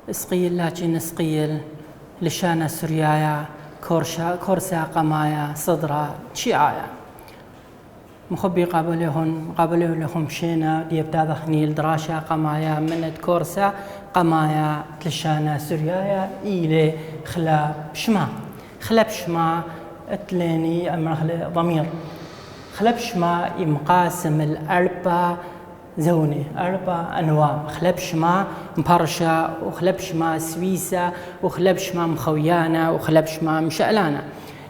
اسقيل لاجين اسقيل لشانا سريايا كورسا قمايا صدرا شيعايا مخبي قابله لهم شينا ديبتا ذخنيل دراشا قمايا منت كورسا قمايا لشانا سريايا إلي خلاب شما اتليني أمره ضمير خلاب شما يمقاسم الأربع زوني 4 أنواع خلبش ما مبرشا وخلبش ما سويسة وخلبش ما مخويانا وخلبش ما مشألانا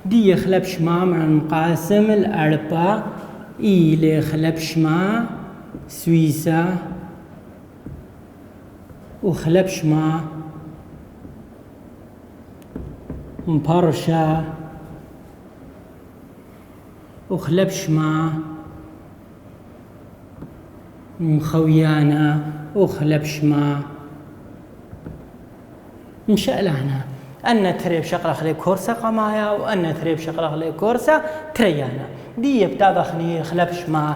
دي خلبش ما من المقاسم 4 إلي خلبش ما سويسة وخلبش ما مبرشا وخلبش ما مخويانا وخلبش ما مشألانا أن تريب شقلة خلي كورسا قمايا وأن تريب شقلة خلي كورسا تريانا دي يبتادخني خلبش ما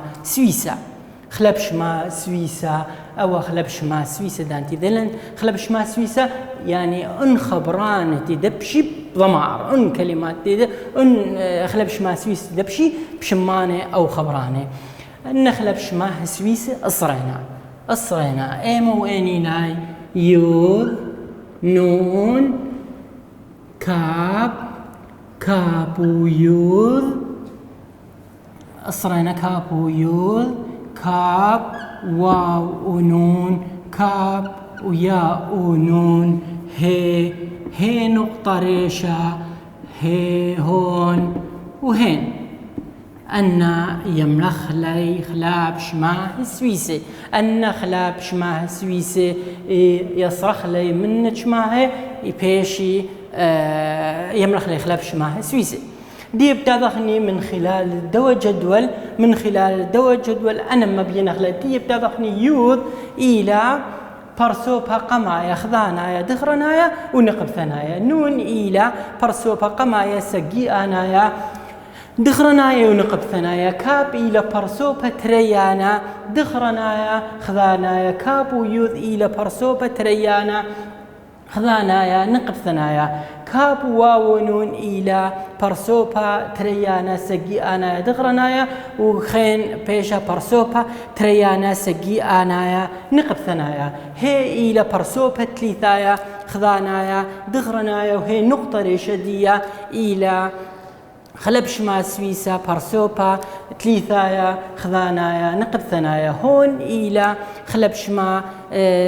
سويسا أو خلبش ما سويسا دانتي ذلن خلبش ما سويسا يعني أن خبران تدبشي ضمار أن كلمات أن خلبش ما سويسا تدبشي بشمانة أو خبرانة النخلة بشماه سويسة أصرينا إيمو إني لاي يوذ نون كابو يوذ أصرينا كابو يوذ كاب واو ونون كاب وياء ونون هي نقطة ريشة هي هون وهين أن يملخ لي خلاب شماه سويسي أن خلاب شماه سويسي يصرخ لي من شماه يبيشي يملخ لي خلاب شماه سويسي دي بتاذخني من خلال الدواء جدول أنا ما بينخلي دي بتاذخني يوذ إلى برسوبها قمايا خذانايا دخرنايا ونقب ثنايا نون إلى برسوبها قمايا سقي آنايا دخرنايا ونقب ثنايا كاب إلى برسوبة تريانا دخرنايا خذانايا كاب ويوذ إلى برسوبة تريانا خذانايا نقب ثنايا كاب واونون إلى برسوبة تريانا سقي آنايا دخرنايا وخين بيشا برسوبة تريانا سقي آنايا نقب ثنايا هي إلى برسوبة تليثايا خذانايا دخرنايا وهي نقطة رشدية إلى خلبش ما سويسا برسوبا تليثايا خذانايا نقب ثنايا هون إلى خلبش ما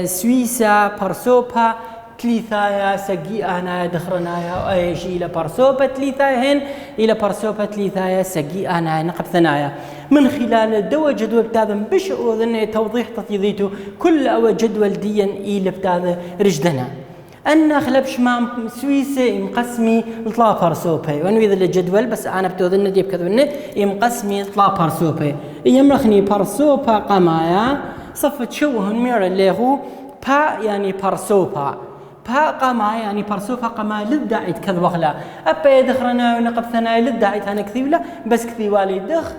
سويسا برسوبا تليثايا سقي آنايا دخرنايا أيش إلى برسوبا تليثايا هن إلى برسوبا تليثايا سقي آنايا نقب ثنايا من خلال الدواء جدول بتاذن بش أوذن توضيح تطيذيتو كل أو جدول ديا إلى بتاذ رجدنا أن خلبش ما سويسة مقسمي طلا برسوبي ونويذ الجدول بس أنا بتوذن ديب كذبني مقسمي طلا برسوبي يمرخني برسوبا قمايا صفت شوهن مير اللي هو با يعني برسوبا با قمايا يعني برسوبا قمايا للداعي كذب وخلا أبا يدخرنا ونقب ثنايا للداعي أنا كثيب لا بس كثي والي دخ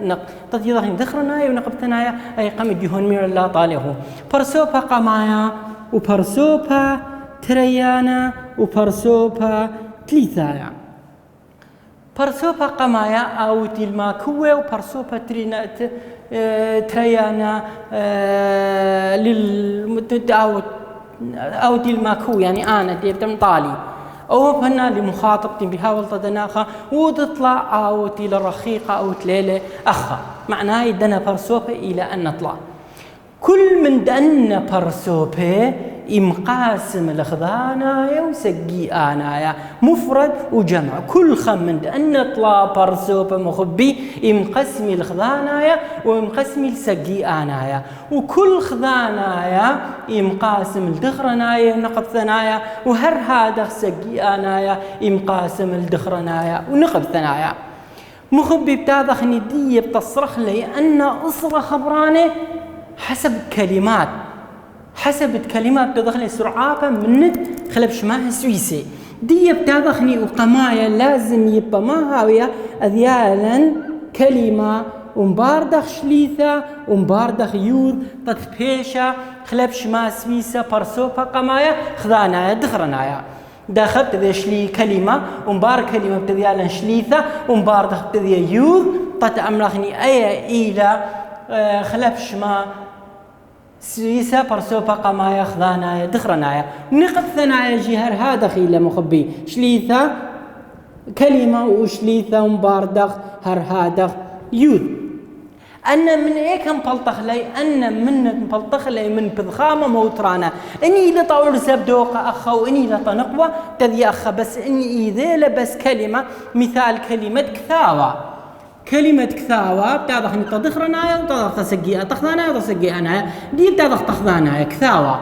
نق تطيضخني دخرنا ونقب ثنايا أي قمد يهون مير الله طالعه برسوبا قمايا وبرسوبا تريانا وبرسوبا تليثايا برسوبا قمايا أو تلماكوة وبرسوبا تريانا أو تلماكوة يعني أنا ديبتم طالي أو فنا لمخاطبتي بها والتدناخة وتطلع أو تيل الرخيقة أو تليلة أخا معناه يدنا برسوبا إلى أن نطلع كل من دأن برسوبه إمقاسم الخذانايا وسقي آنايا مفرد وجمع كل خم من دأن طلا برسوبه مخبي إمقسمي الخذانايا وإمقسمي السقي آنايا وكل خذانايا إمقاسم الدخرنايا ونقب ثنايا وهر هذا سقي آنايا إمقاسم الدخرنايا ونقب ثنايا مخبي بتاذخني دي بتصرخ لي أن أصرخ خبراني حسب كلمات حسب كلمة بتدخل سرعة من خلب شماها سويسي دي بتدخني وقمايا لازم يبقى ما هاوية أذيالا كلمة ومباردخ شليثة ومباردخ يوذ تتبيشة خلب شما سويسة برسوبة قمايا خذانايا دخرنايا داخل بتذي شلي كلمة ومبار كلمة بتذيالا شليثة ومباردخ بتذي يوذ تتأملخني أي إلى خلب شما سويسا برسوبا قمايا خذانايا دخرنايا نقد ثنايا جهر هذا خيلة مخبي شليثة كلمة وشليثة ومباردخ هر هادخ يوذ أنا من إيك مبلطخ لي أنا من مبلطخ لي من بضخامة موترانا إني لطور زبدوقة أخا وإني لطنقوة تذي أخا بس إني إذا بس كلمة مثال كلمة كثاوة كلمة كثاوة بتاخذني تدخرنايا وتاخذ تسقيها تخذانايا وتسقيها دي بتاخذ تخذانايا كثاوة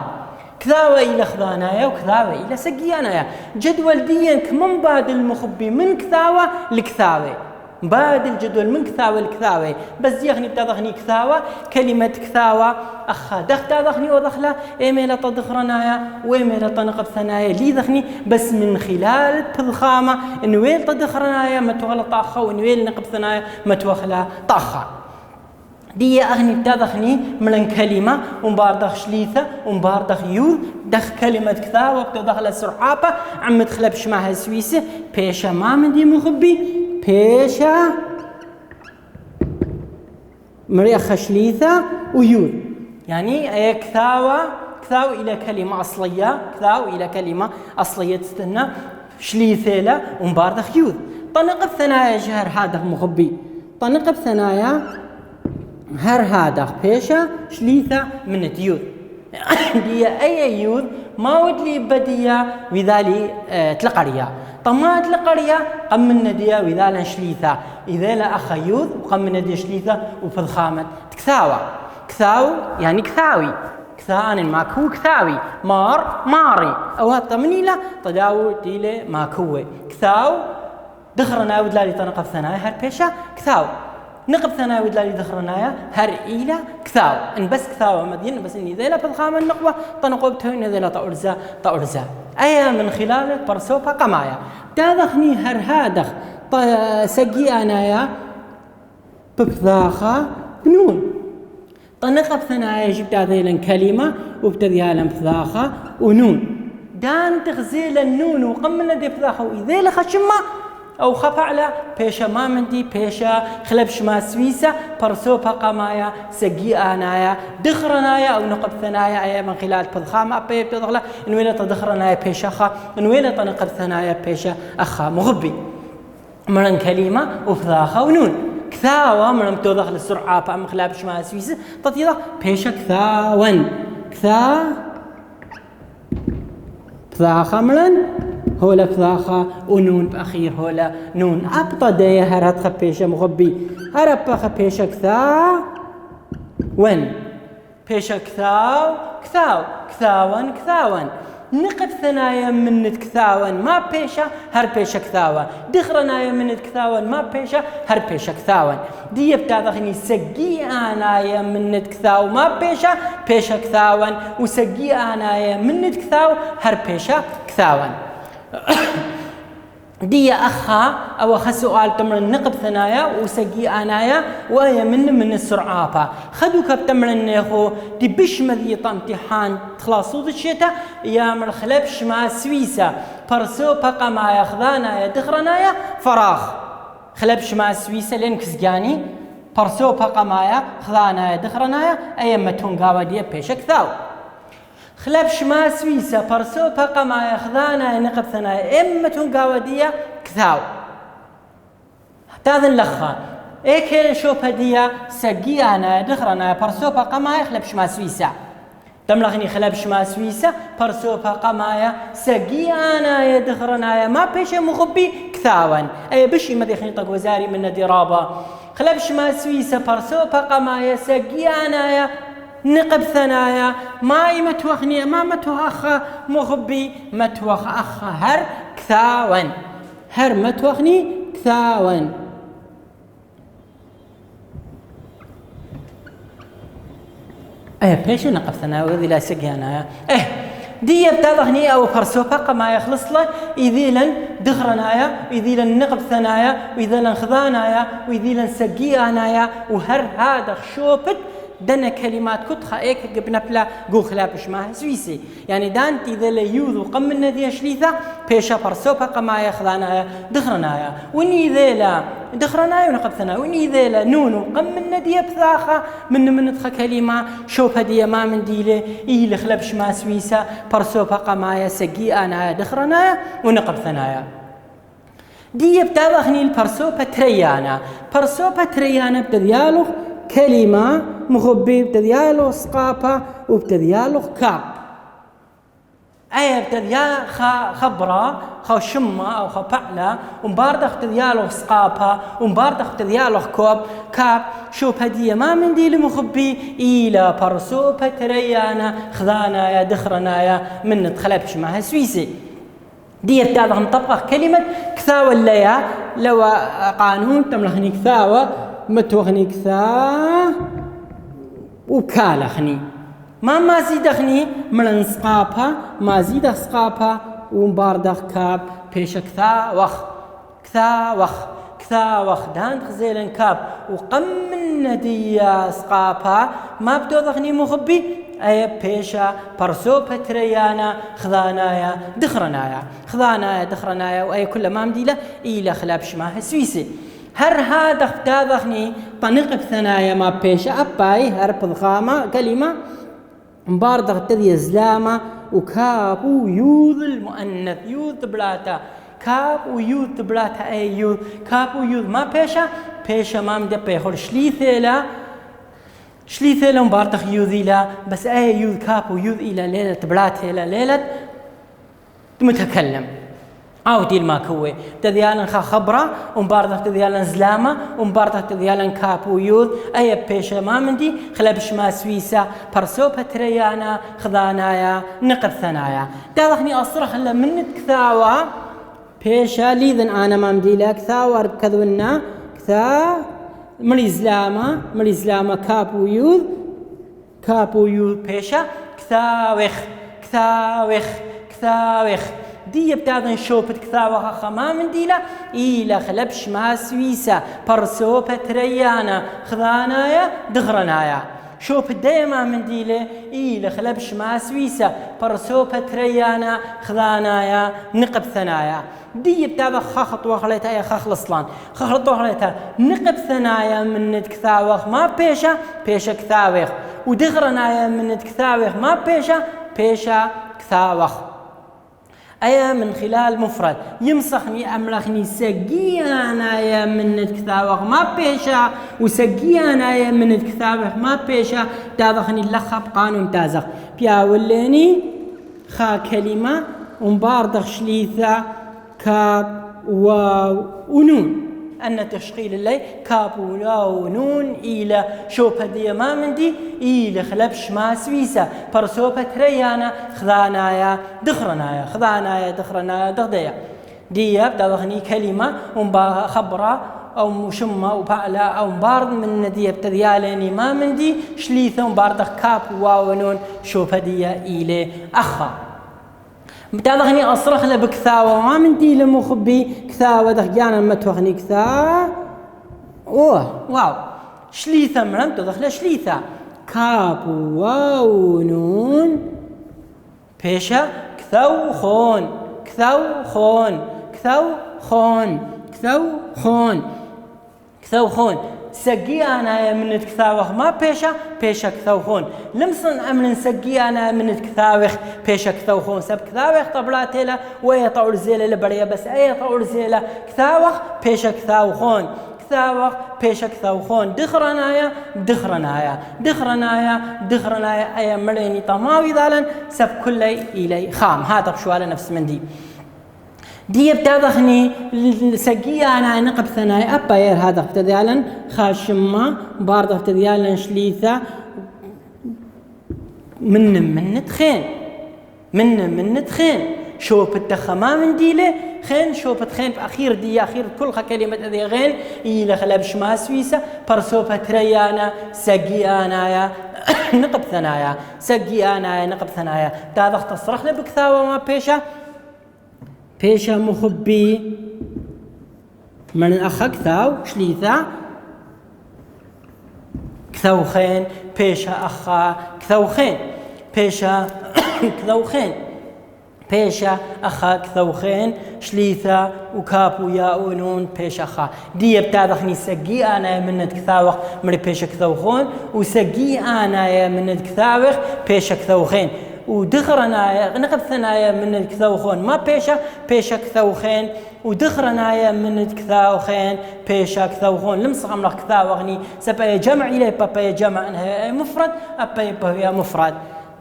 كثاوة إلى خذانايا وكثاوة إلى سقيانايا جدول ديا كمان بعد المخبي من كثاوة لكثاوة بعد الجدول من كثاوة لكثاوة بس يخني بتاخذني كثاوة كلمة كثاوة أخا دخ تاخذني ودخله إيميلا تدخرنايا وإيميلا تنقب ثنايا لي دخني بس من خلال تضخامة إنه ويل تدخرنايا ما توغل طاخة وإنه ويل نقب ثنايا ما توغل طاخة دي أغني بتاخذني من كلمة ومباردخ شليثة ومباردخ يوذ دخ كلمة كثاوة بتدخل سرعابة عم تخلبش معها سويسة بيشا ما من دي مخبي بيشا مريخ شليثة ويوذ يعني كثاوة إلى كلمة أصلية كثاو إلى كلمة أصلية تستنى شليثة ومباردخ يوذ طنقب ثنايا جهر هذا مخبي طنقب ثنايا هر هذا بيشا شليثة من ديوذ دي أي يوذ ما ودلي بدية وذالي تلقرية طمات لقرية قمنا ديا وذالا شليثة إذا لا أخا يوذ وقمنا ديا شليثة وفضخامة كثاوة كثاو يعني كثاوي كثان ماكو كثاوي ماري أو طمني لا تداول ديلة ماكوة كثاو دخرنا ودلالي تنقب ثنايا هر بيشا كثاو نقب ثنايا ودلالي دخرنايا هر إيلا كثاو إن بس كثاو مدين بس إني ذيلا فضخامة النقوة تنقب تهين ذيلا تأرزا أي من خلال برسوبة قمايا تاذخني هر هادخ سقي أنايا ببذاخة بنون طنقب ثنايا جبت ذيلا كلمة وبتذيها بذاخة ونون دان تغزيل النون وقمنا دي بذاخة وإذا خشمة أو خفعلة بيشا ما مندي بيشا خلبش ما سويسة برسوبة قمايا سقي آنايا دخرنايا أو نقب ثنايا أي من خلال بضخامة أبي بتدخله إنويلة تدخرنايا بيشا خا إنويلة تنقب ثنايا بيشا أخا مغبي مرن كلمة وفذاخة ونون كثاوة مرن بتدخل السرعة بأم خلابش ما سويسة تطيضة بيشا كثاون بذاخة مرن هولا بذاخة ونون بأخير هولا نون أبطى دايا هرات خبيشة مغبي هرب خبيشة كثاون بيشا كثاون نقد ثنايا منت كثاون ما بيشا هر بيشا كثاون دخرنايا منت كثاون ما بيشا هر بيشا كثاون دي بتاخني سقي انايا منت كثاو ما بيشا كثاون وسقي انايا منت كثاو هر بيشا كثاون دي أخا أو أخا سؤال تمرن نقب ثنايا وسقي آنايا وهي من السرعة خدو كبتمرن نيخو دي بش مذيطة امتحان خلاص وضع الشتاء يا مرخلبش ما سويسة برسو بقى ما ياخذانايا دخرنايا فراغ خلبش ما سويسة لين كسجاني برسو بقى ما ياخذانايا دخرنايا أيما تونغاوا دي بيشك ثاو خلبش ما سويسة برسو بقى ما ياخذانا نقب ثنايا إما تنقاودية كثاو تاذن لخا إيكي شوف هدية سقيانا دخرنا برسو بقى ما يخلبش ما سويسة تملغني خلبش ما سويسة برسو بقى ما سقيانا يدخرنا ما بيش مخبي كثاون أي بشي ما ديخني طق وزاري من درابة خلبش ما سويسة برسو بقى ما سقيانا نقب ثنايا ما متوخني ما متوخ مخبي متوخ أخ هر كثاون هر متوخني كثاون بيش نقب ثنايا وذي لا سقيانا دي بتاضغني أو فرسوبة ما يخلص له إذيلا دغرنايا إذيلا نقب ثنايا وإذيلا خذانايا وإذيلا سقيانايا وهر هذا شوبت دنا كلمات كنت خايك قبنا بلا جو خلابش ما سويسي يعني دانت إذا لا يوذ وقمنا ذي شليثة بيشا فرسوبة قما يخذانايا دغرنايا وني ذي لا دغرنايا ونقب ثنايا وني ذي لا نون وقمنا ذي بثاخة من تخ كلمة شوف هدي ما من ديله إيه خلابش ما سويسة فرسوبة قما يسقي أنا دغرنايا ونقب ثنايا دي بتاخني البرسوبة تريانا برسوبة تريانا بديالو كلمة مخبي بتديالو سقابة وبتديالو كاب بتديال خبرة خو شمة أو خو بعلة ومباردخ بتديالو سقابة ومباردخ بتديالو كاب شو هدية ما من دي المخبي إلى برسوبة تريانا خذانا يا دخرنا يا من تخلبش معها سويسي دي بتاعها نطبق كلمة كثاوة الليا لو قانون تملخني كثاوة متوخني كثا وكالخني ما زيدخني من سقابها ما زيد سقابها ومباردخ كاب بيش كثا وخ دان خزيلن كاب وقم من ديا سقابها ما بدوخني مخبي بيشا برسوبة تريانا خذانايا دخرنايا وأي كل ما مديلة إلى خلاب شماها سويسي هر هذا اختاذخني طنق بثنايا ما بيشا أباي هر بضخامة كلمة مباردغ تذي زلامة وكاب ويوذ المؤنث يوذ بلاتا كاب ويوذ بلاتا أي يوذ كاب ويوذ ما بيشا ما مدى بيخل شليثيلا مباردغ يوذيلا بس أي يوذ كاب ويوذ إلى ليلة بلاتا إلى ليلة متكلم أو ديل ما كوي تذيالن خبرة ومباردة تذيالن زلامة ومباردة تذيالن كاب ويوذ أي بيشة ما مندي خلبش ما سويسة برسوبة تريانا خذانايا نقب ثنايا تاضخني أصرخ إلا من كثاوة بيشة ليذن أنا ما مدي لك كثاوة بكذونا كثا مري زلامة كاب ويوذ بيشة كثاوخ دي بتاعنا شوبت كثاوة خما من ديلا إلى خلبش ما سويسة برسوبة تريانا خذانايا دغرنايا شوبت دايما من ديلا إلى خلبش ما سويسة برسوبة تريانا خذانايا نقب ثنايا دي بتاعنا خخط وخليتها خخلصلان خخط وخليتها نقب ثنايا من كثاوة ما بيشا كثاوخ ودغرنايا من كثاوخ ما بيشا كثاوخ أيا من خلال مفرد يمسخني أملخني سقيانا يا من كثاوخ ما بيشا وسقيانا يا من كثاوخ ما بيشا تاضخني اللخب قانون تازخ بيا وليني خا كلمة ومباردخ شليثة كاب واو ونون أن تشغيل اللي كاب واو ونون إلى شوبة دي ما مندي إلى خلبش ما سويسة برسوبة تريانا خذانايا دخرنايا دغديا دي بدأ كلمة ومبا خبرة أو مشمة وبعلة أو مبارد من دي بتذيالني ما مندي شليثة مباردخ كاب واو ونون شوبة دي إلى أخا بتاضغني أصرخ له بكثاوة ما من دي لمخبي كثاوة دخجانا ما توخني كثا واو شليثة مرم تدخل شليثة كاب واو نون بيشا كثوخون سقي أنا من كثاوخ ما بيشا كثوخون لمسن أمن سقي أنا من كثاوخ بيشا كثوخون سب كثاوخ طبلاتيلا ويا طول زيلة لبريا بس أي طول زيلة كثاوخ بيشا كثاوخون بيشا كثاوخون دخرنايا أي مريني طماوي ذالا سب كلي إلي خام هذا بشوال نفس من دي بتاضخني سقيا أنا نقب ثنايا أباير هذا افتديالا خاشمة بارد افتديالا شليثة من تخين شوف التخما من ديله خين شوف تخين بأخير دي أخير كل كلمة ذي غين إلى خلبش ما سويسة برسوبة تريانا سقيانا يا نقب ثنايا سقي أنا نقب ثنايا تاذخ تصرخ لبكثاوة ما بيشا مخبي من أخ كثاو شليثا كثوخين بيشا أخا كثوخين بيشا كثوخين بيشا أخا كثوخين شليثا وكابو يا ونون بيشا أخا دي بتاذخني سقي أنا من كثاوخ من بيشا كثوخون وسقي أنا من كثاوخ بيشا كثوخين ودخرنا نقب ثنايا من الكثوخون ما بيشا كثوخين ودخرنا من كثاوخين بيشا كثوخون لمصغم لك كثاوغني سبا جمع إليه بابا جمع مفرد أبا مفرد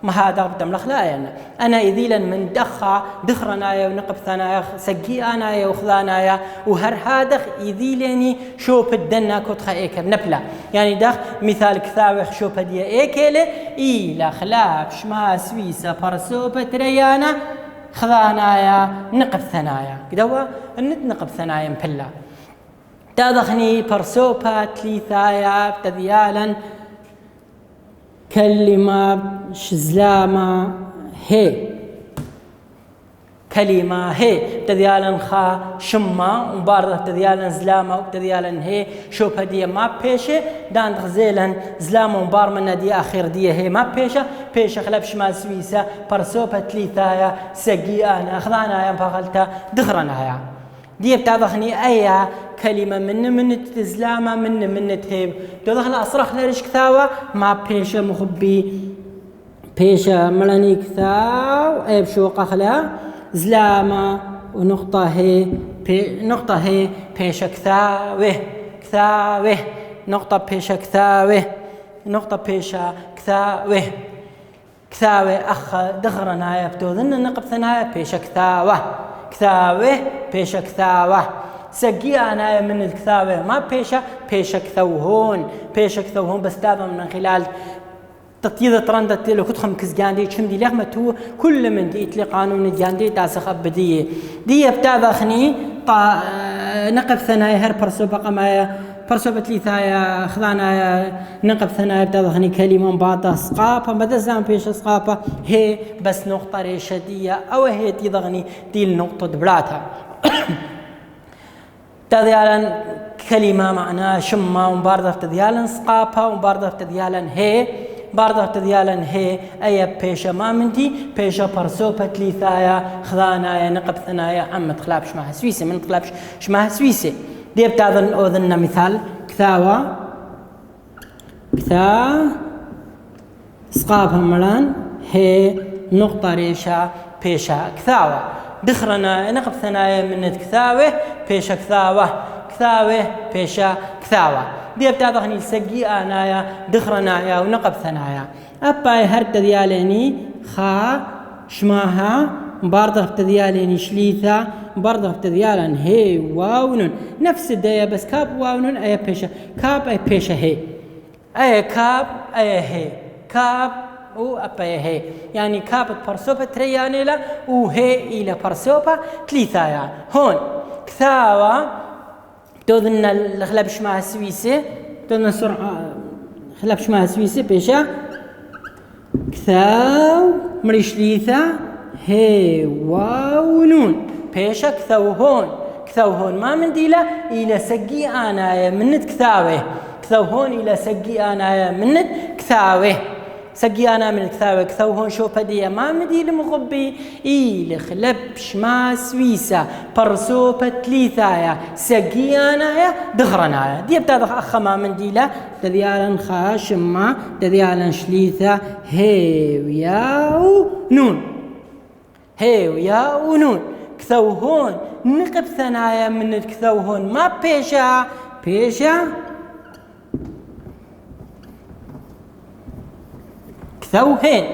ما هذا بدم لخ لا يعني أنا إذيلا من دخرنا ونقب ثنايا سقي أنا وخذانا وهر هذا إذيلني شوب الدنا كنت خايك نبلا يعني دخ مثال كثاوخ شوب دي إيكله إلى خلاب شما سويسا برسوبة ريانا خذانا نقب ثنايا كدوا نقب ثنايا مبلا تادخني برسوبة تليثايا تذيالا كلمة زلامة هي كلمة هي تذيالا خا شما وبارد تذيالا زلامة وتذيالا هي شوف هدية ما بيشة دان غزيلا زلامة وبار من دي آخر دي هي ما بيشة خلاب شمال سويسة برسوبة تليثايا سقي أنا أخذانا يا بغلتا دغرنا دي بتاذخني أي كلمة من تزلامة من تهيب دخل أصرخ لرش كثاوة ما بيشة مخبي بيشة ملاني كثاو أي بشوق أخلا زلامة ونقطة هي بيشة كثاوة نقطة بيشة كثاوة أخ دغرنا يا بتوذن نقب ثنايا بيشة كثاوة بيشة كثاوة سقي أنا من الكثاوة ما بيشة كثوهون بس تابع من خلال تطيير ترندت لو كنت خمكس جاندي كم دي لغمة هو كل من دي إتلي قانون جاندي تاسخ بديه دي بتابخني نقب ثنايا هر برسوبة قمايا برسوبة ليثايا خذانا نقب ثنايا بتابخني كلمة باطة سقافة ماذا زام بيش سقافة هي بس نقطة ريشدية أو هي تضغني دي النقطة دبلاتها تذيالا كلمة معناها شمة ومباردة تذيالا سقافة ومباردة تذيالا هي باردة تذيالا هي أي بيشة ما منتي بيشة برسوبة ليثايا خذانا نقب ثنايا عم تخلابش معها سويسة من تخلابش معها سويسة دي بتاذن أوذن مثال كثاوة سقافة ملان هي نقطة ريشة بيشة كثاوة دخرنا نقب ثنايا من كثاوة بيشة كثاوة بيشة كثاوة دي بتاذخني سقي أنايا دخرنايا ونقب ثنايا أباي هرد دياليني خا شماها باردة تذياليني شليثة باردة تذيالن هي واونون نفس الداية بس كاب واونون أي بيشة كاب أي بيشة هي أي كاب أي هي كاب وأباي هي يعني كاب برسوبة ترياني لا وهي إلى برسوبة تليثايا هون كثاوة تودنا الخلبش مع السويسة تودنا سرعة خلبش مع السويسة بيشا كثاو مريش ليثا هي واو نون بيشا كثوهون ما من ديلا إلى سقي أنا منت كثاوهون إلى سقي أنا منت كثاوه سقي أنا من كثاوهون شوف هدية ما مدي لمغبي إلى خلبش ما سويسة برسوبة ليثايا سقي أنا دغرنا دي بتاذخ أخ ما من ديلا تذيالا خاشمة تذيالا شليثة هي وياو نون كثوهون نقب ثنايا من الكثوهون ما بيشا كثوهين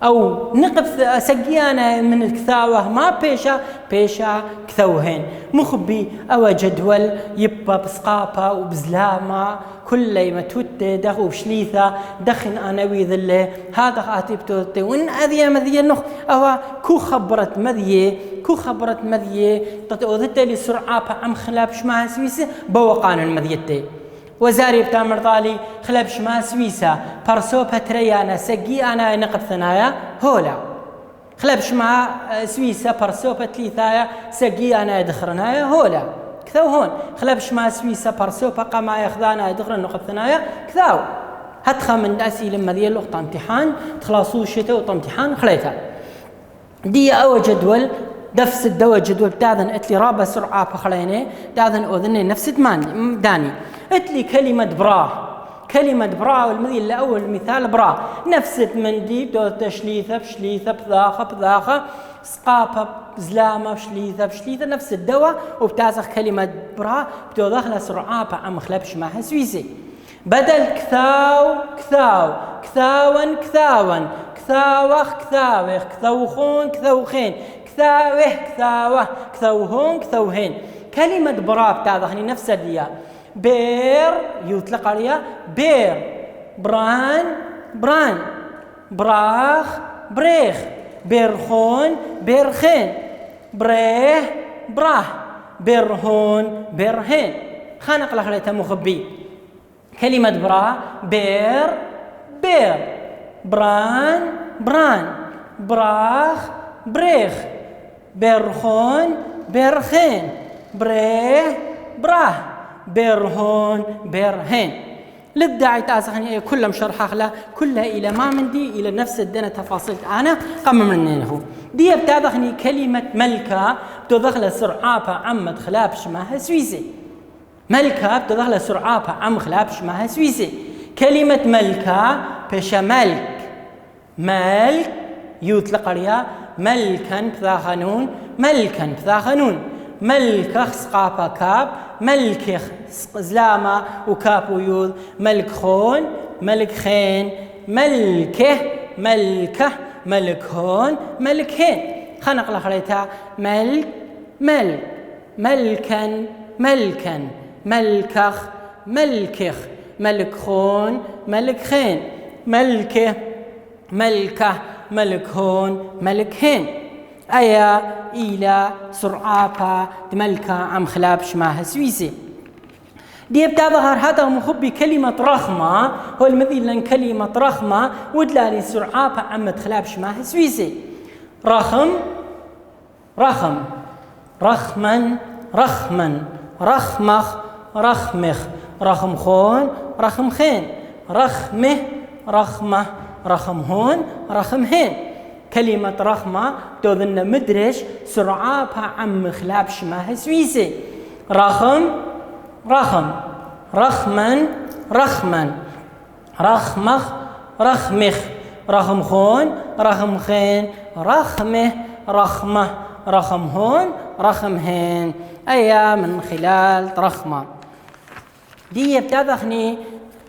أو نقب سقيانا من الكثاوة ما بيشا كثوهين مخبي أو جدول يبقى بسقافة وبزلامة كل ما توتي دخو بشليثة دخن أنا ويذله هذا خاتي بتوتي وإن أذية مذية نخ أو كو خبرت مذية تتوذت لي سرعة عم خلاب شماها سويسة بوقان المذيتي وزاري بتامر طالي خلبش ما سويسا برسو بتريانا سجي أنا نقب ثنايا هولا خلبش ما سويسا برسو بتليثايا سجي أنا دخرنايا هولا كثاو هون خلبش ما سويسا برسو بقى ما ياخذانا دخرن نقب ثنايا كثاو هتخا من الأسئلة لما ذي اللغة امتحان تخلصوا الشتاء وامتحان خليتها دي أو جدول نفس الدواء جدول تاذن اتلي رابع سرعة فخليني تاذن أذني نفس داني اتلي كلمة برا والمذي اللي أول مثال برا نفس مندي دو تشليثة بشليثة بذاخة سقافة بزلامة بشليثة نفس الدواء وبتازخ كلمة برا بدو داخلة سرعة عم خلبش معها سويسي بدل كثاون كثاوخ كثوخون كثاوه كثوهين كلمة برا بتاعتني نفس الديا بير يطلق عليها بير بران براخ بريخ بيرخين براه بيرهين خانق لخليتها مخبي كلمة برا بير بران براخ بريخ بيرخين براه بيرهين للداعي تاسخني كلها مشرحة خلا كلها إلى ما مندي إلى نفس الدنيا تفاصيل أنا قم منه دي بتاخني كلمة ملكة بتدخل سرعة عم خلابش معها سويسي ملكة بتدخل سرعة عم خلابش معها سويسي كلمة ملكة بش ملك يطلق عليها ملكا بذا خنون ملكخ سقافة كاب ملكخ زلامة وكاب ويوذ ملكخون ملكخين ملكه ملكهون ملكهين خنق لخليتها ملكا ملكخ ملكخون ملكخين ملكه ملكهون ملكهين أيا إلى سرعة ملكة عم خلابش معها سويسي دي بتظهر هذا مخبي كلمة رخمة هو المثيل لأن كلمة رخمة ودلالي سرعة عم تخلابش معها سويسي رخمن رخمخ رخمخون رخمخين رخمه رخمهون رخمهين كلمة رخمة تظن مدرش سرعة عم خلابش معها سويسي رخمن رخمخ رخمخ رخمخون رخمخين رخمه رخمهون رخمهين أيا من خلال رخمة دي بتدخني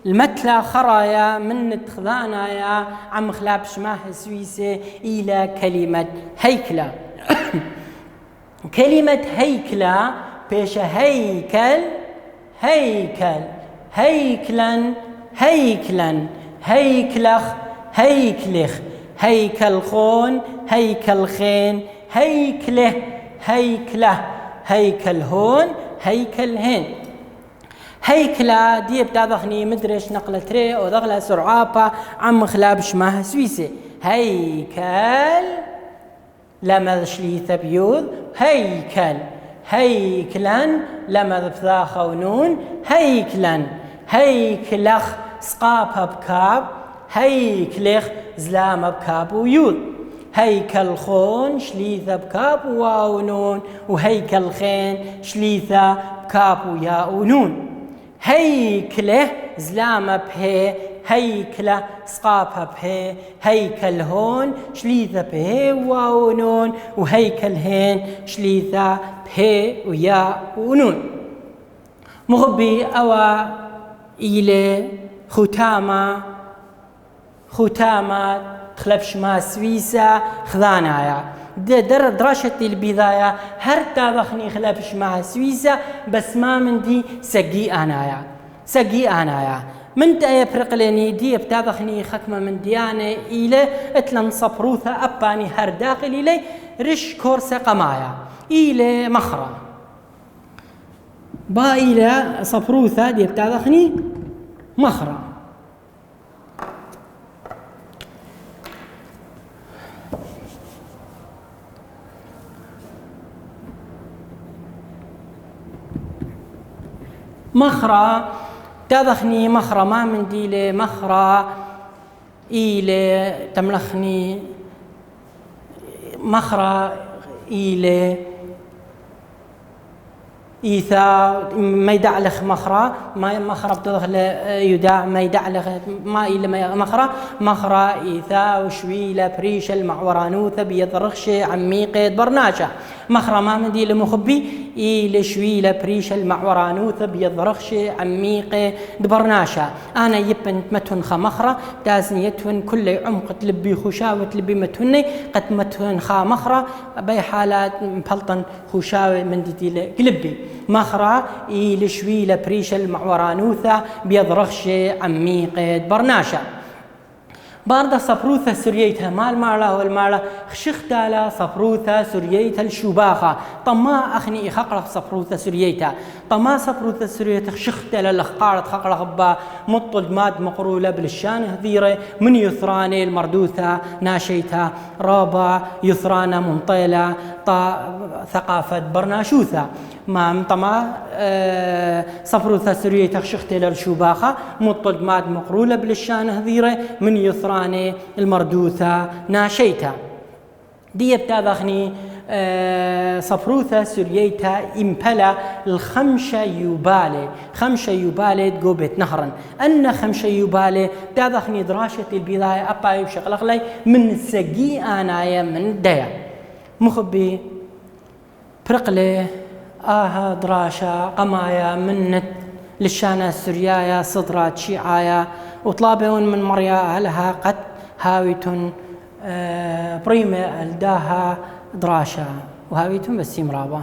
المتلة خرايا من اتخذانايا عم خلابش معها سويسة إلى كلمة هيكلة كلمة هيكلة بيش هيكلا هيكلخ هيكلخ هيكلخون هيكلخين هيكلهون هيكلهين هيكلا دي بتاخني مدرش نقلة تري أو دغلة سرعة عم خلابش معها سويسي هيكل لما شليث بيوذ هيكلا لما بثاخ ونون هيكلخ سقابها بكاب هيكلخ زلامة بكاب ويوذ هيكلخون شليثة بكاب واو ونون وهيكلخين شليثة بكاب وياء ونون هيكله زلامة به هيكله سقافها به هيكل هون شليثة به واو ونون وهيكلهين شليثة به وياء ونون مغبي أو إلى ختامة تخلبش ما سويسة خذانايا درشة البداية هر تاضخني خلبش مع سويسة بس ما من دي سقي أنايا من تأي برقلني دي بتاضخني خكمة من ديانة إلى اتلن صبروثة أباني هر داخل إلي رش كورسة قمايا إلى مخرة با إلى صفروثة دي بتاعتخني مخرة. مخرة تدخني مخرة ما من ديلة مخرة إلى تملخني مخرة إلى إيثا ما يدعلخ مخرة ما مخرة بتدخل يدع ما يدعلخ ما إلى مخرة مخرة إيثا وشويلة بريشة المعورانوثة بيضرخشة عميقة برناشة مخرة ما مدي لمخبي إلى شويلة بريشة المعورانوثة بيضرخشة عميقة دبرناشة أنا يبن متن خمخرة دازن يتون كل عمق تلبي خشاوة تلبي متوني قد متن خا مخرة بأي حالات مبلطن خشاوة من دي قلبي مخرة إلى شويلة بريشة المعورانوثة بيضرخشة عميقة برناشة باردة صفروثة سريتها مال مالا والمالا خشختالا صفروثة سريتها الشباخة طما أخني إخقرق صفروثة سريتها طما صفروثة سريتها خشختالا لخقارت خقرق با مطل ماد مقرولة بالشان هذيرة من يثراني المردوثة ناشيتها رابع يثرانة منطيلة ثقافة برناشوثة ما طما صفروثة سريتها خشختالا الشباخة مطل ماد مقرولة بالشان هذيرة من يثراني المردوثة ناشيتا دي بتاذخني صفروثة سريتا إمبلا الخمشة يبالي خمشة يبالي تقوبت نهرا أن خمشة يبالي بتاذخني دراشة البداية أباي وشغلق لي من سقي آنايا من الديا مخبي برقلي دراشة قمايا منت للشانة السريايا صدرات شيعايا وطلابون من مريا أهلها قد هاويتون بريمة ألداها دراشة وهاويتون بس مرابان.